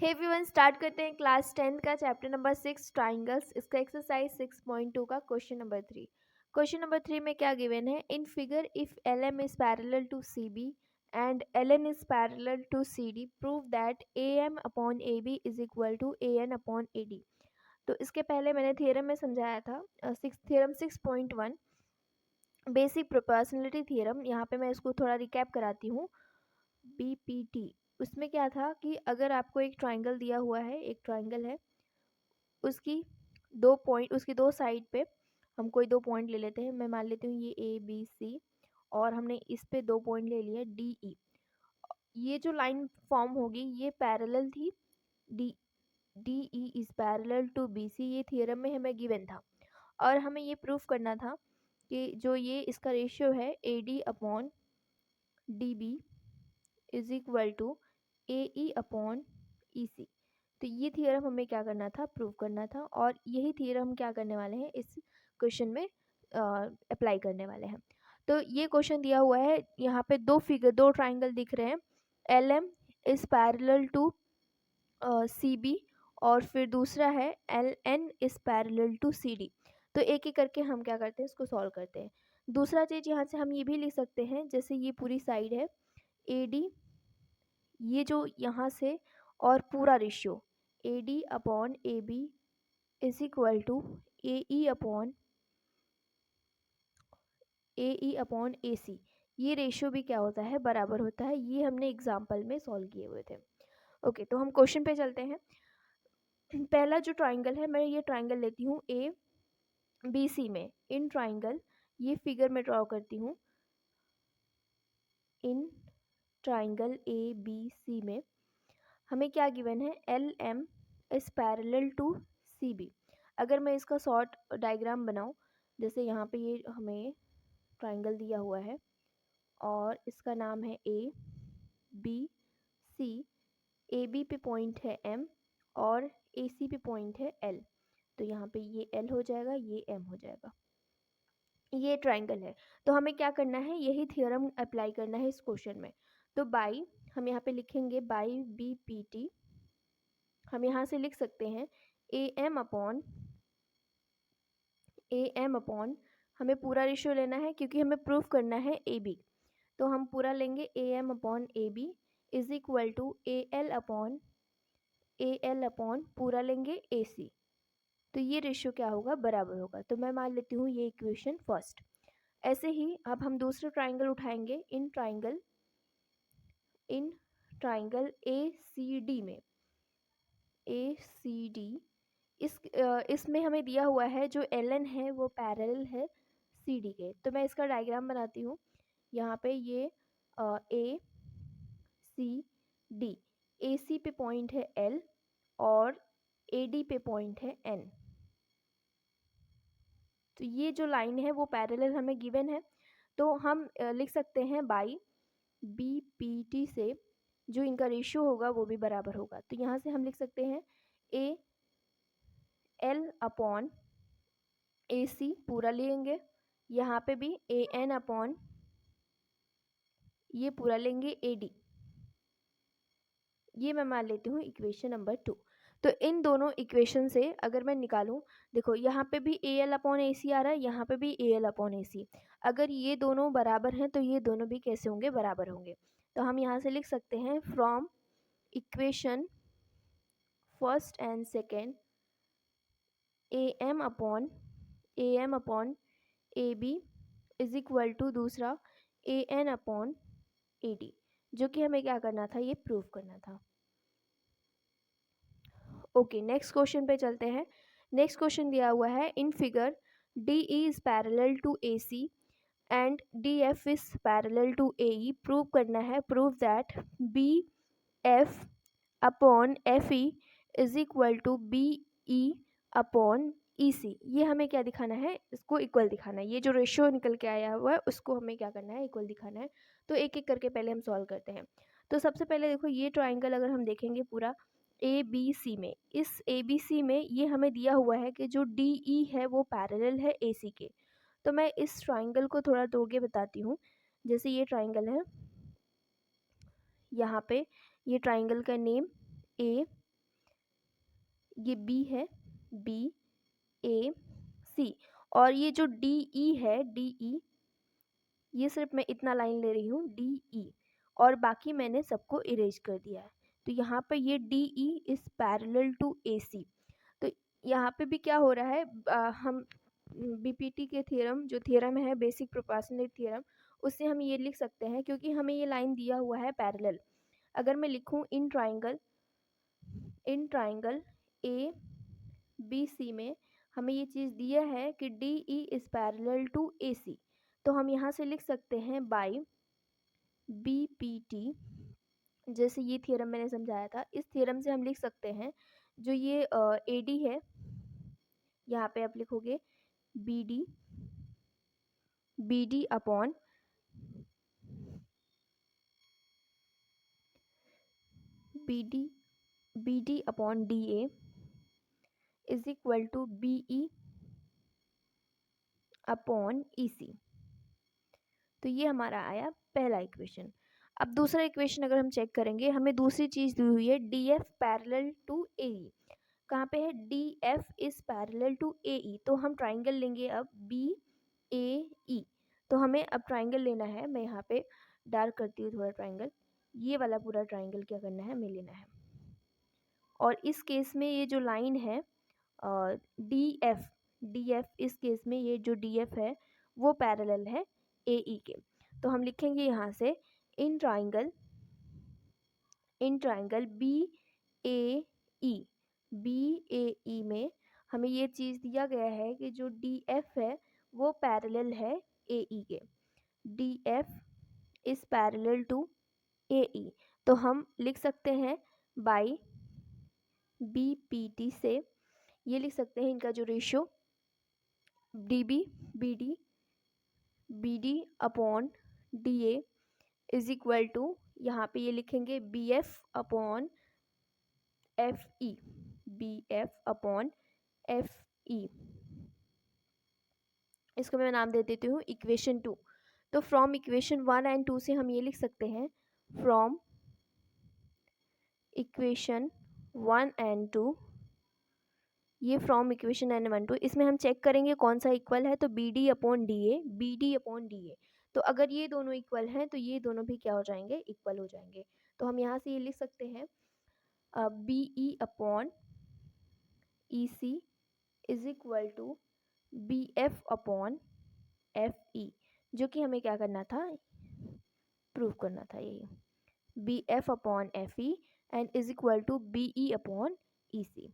Hey everyone, start करते हैं class 10 का चैप्टर नंबर 6 ट्राइंगल्स। इसका एक्सरसाइज 6.2 का क्वेश्चन नंबर 3। क्वेश्चन नंबर 3 में क्या गिवन है? In figure if L M is parallel to C B and L N is parallel to C D, prove that A M upon A B is equal to A N upon A D. तो इसके पहले मैंने theorem में समझाया था theorem 6.1 basic proportionality theorem. यहाँ पे मैं इसको थोड़ा रिकैप कराती हूँ। BPT उसमें क्या था कि अगर आपको एक ट्राइंगल दिया हुआ है, एक ट्राइंगल है, उसकी दो साइड पे हम कोई दो पॉइंट ले लेते हैं। मैं मान लेती हूँ ये ABC और हमने इस पे दो पॉइंट ले लिया DE। ये जो लाइन फॉर्म होगी ये पैरेलल थी, DE is parallel to BC। ये थियरम में हमें गिवन था और हमें ये प्रूफ करना था कि जो ये इसका रेशियो है AD upon DB is equal to AE upon EC। तो ये थियरम हमें क्या करना था? प्रूव करना था। और यही थियरम हम क्या करने वाले हैं? इस क्वेश्चन में अप्लाई करने वाले हैं। तो ये क्वेश्चन दिया हुआ है, यहाँ पे दो ट्राइंगल दिख रहे हैं। LM is parallel to CB और फिर दूसरा है LN is parallel to CD। तो एक एक करके हम क्या करते हैं? इसको सॉल्व करते हैं। दूसरा चीज़ यहाँ से हम ये भी लिख सकते हैं, जैसे ये पूरी साइड है AD, ये जो यहाँ से और पूरा ratio AD upon AB is equal to AE upon AC। ये रेशियो भी क्या होता है? बराबर होता है। ये हमने एग्जाम्पल में सॉल्व किए हुए थे। ओके, तो हम क्वेश्चन पे चलते हैं। पहला जो ट्राइंगल है, मैं ये ट्राइंगल लेती हूँ ABC में। इन ट्राइंगल, ये फिगर में ड्रॉ करती हूँ। इन ट्राइंगल ABC में हमें क्या गिवन है? LM is parallel to CB। अगर मैं इसका शॉर्ट डायग्राम बनाऊं, जैसे यहाँ पे ये हमें ट्राइंगल दिया हुआ है और इसका नाम है ABC। AB पे पॉइंट है M और AC पे पॉइंट है L। तो यहाँ पे ये L हो जाएगा, ये M हो जाएगा। ये ट्राइंगल है। तो हमें क्या करना है? यही थियरम अप्लाई करना है इस क्वेश्चन में। तो बाई, हम यहाँ पे लिखेंगे बाई BPT। हम यहाँ से लिख सकते हैं AM अपॉन हमें पूरा रेशियो लेना है क्योंकि हमें प्रूफ करना है AB। तो हम पूरा लेंगे AM upon AB is equal to AL upon पूरा लेंगे AC। तो ये रेशियो क्या होगा? बराबर होगा। तो मैं मान लेती हूँ ये इक्वेशन फर्स्ट। ऐसे ही अब हम दूसरा ट्राइंगल उठाएंगे। इन ट्राइंगल ACD में, ACD इसमें हमें दिया हुआ है जो LN है वो पैरेलल है CD के। तो मैं इसका डायग्राम बनाती हूँ। यहाँ पे ये ACD, AC पे पॉइंट है L और AD पे पॉइंट है N। तो ये जो लाइन है वो पैरेलल हमें गिवन है। तो हम लिख सकते हैं बाई BPT से जो इनका रेशियो होगा वो भी बराबर होगा। तो यहाँ से हम लिख सकते हैं AL अपॉन AC पूरा लेंगे, यहाँ पे भी AN अपॉन ये पूरा लेंगे AD। ये मैं मान लेती हूँ इक्वेशन नंबर 2। तो इन दोनों इक्वेशन से अगर मैं निकालूं, देखो यहाँ पे भी AL अपॉन AC आ रहा है, यहाँ पे भी AL अपॉन AC। अगर ये दोनों बराबर हैं तो ये दोनों भी कैसे होंगे? बराबर होंगे। तो हम यहाँ से लिख सकते हैं from equation first and second AM upon AB is equal to दूसरा AN अपॉन AD, जो कि हमें क्या करना था? ये प्रूव करना था। ओके, नेक्स्ट क्वेश्चन पे चलते हैं। नेक्स्ट क्वेश्चन दिया हुआ है in figure DE is parallel to AC and DF is parallel to AE। Prove करना है, prove that BF upon FE is equal to BE upon EC। ये हमें क्या दिखाना है? इसको इक्वल दिखाना है। ये जो रेशियो निकल के आया हुआ है उसको हमें क्या करना है? इक्वल दिखाना है। तो एक एक करके पहले हम सॉल्व करते हैं। तो सबसे पहले देखो, ये ट्राइंगल अगर हम देखेंगे पूरा ABC में, इस ABC में ये हमें दिया हुआ है कि जो DE है वो पैरेलल है AC के। तो मैं इस ट्राइंगल को थोड़ा तोड़ के बताती हूँ। जैसे ये ट्राइंगल है, यहाँ पे ये ट्राइंगल का नेम ये बी है, बी ए सी, और ये जो डी ई है, डी ई, ये सिर्फ मैं इतना लाइन ले रही हूँ डी ई, और बाकी मैंने सबको इरेज कर दिया है। तो यहाँ पे ये D E is parallel to A C. तो यहाँ पे भी क्या हो रहा है, हम बीपीटी के थ्योरम, जो थ्योरम है बेसिक प्रोपोर्शनलिटी थ्योरम, उससे हम ये लिख सकते हैं, क्योंकि हमें ये लाइन दिया हुआ है पैरेलल। अगर मैं लिखूँ in triangle A B C में हमें ये चीज़ दिया है कि D E is parallel to A C, तो हम यहाँ से लिख सकते हैं बाई बी पी टी, जैसे ये थ्योरम मैंने समझाया था, इस थ्योरम से हम लिख सकते हैं जो ये ए डी है, यहाँ पे आप लिखोगे B D upon B D upon D A is equal to B E upon E C. तो ये हमारा आया पहला इक्वेशन। अब दूसरा इक्वेशन अगर हम चेक करेंगे, हमें दूसरी चीज़ दी हुई है D F parallel to A E. कहाँ पे है, D F is parallel to A E, तो हम ट्राइंगल लेंगे अब बी ए ई। तो हमें अब ट्राइंगल लेना है, मैं यहाँ पे डार्क करती हूँ थोड़ा ट्राइंगल, ये वाला पूरा ट्राइंगल क्या करना है, हमें लेना है। और इस केस में ये जो लाइन है डी एफ, इस केस में ये जो डी एफ है वो पैरेलल है ए ई के। तो हम लिखेंगे यहाँ से इन ट्राइंगल बी ए ई में हमें ये चीज़ दिया गया है कि जो डी एफ है वो पैरेलल है ए ई के। D F is parallel to A E, तो हम लिख सकते हैं बाई बी पी टी से, ये लिख सकते हैं इनका जो ratio D B D upon D A is equal to, यहाँ पे ये लिखेंगे B F upon F E, B F upon F E. इसको मैं नाम दे देती हूँ इक्वेशन 2। तो फ्रॉम इक्वेशन 1 एंड 2 से हम ये लिख सकते हैं, फ्रॉम इक्वेशन 1 एंड 2, ये फ्रॉम इक्वेशन एन 1 2, इसमें हम चेक करेंगे कौन सा इक्वल है, तो B D upon D A. तो अगर ये दोनों इक्वल हैं तो ये दोनों भी क्या हो जाएंगे, इक्वल हो जाएंगे। तो हम यहाँ से ये लिख सकते हैं B E upon E C is equal to B F upon F E, जो कि हमें क्या करना था, प्रूव करना था, यही B F upon F E and is equal to B E upon E C.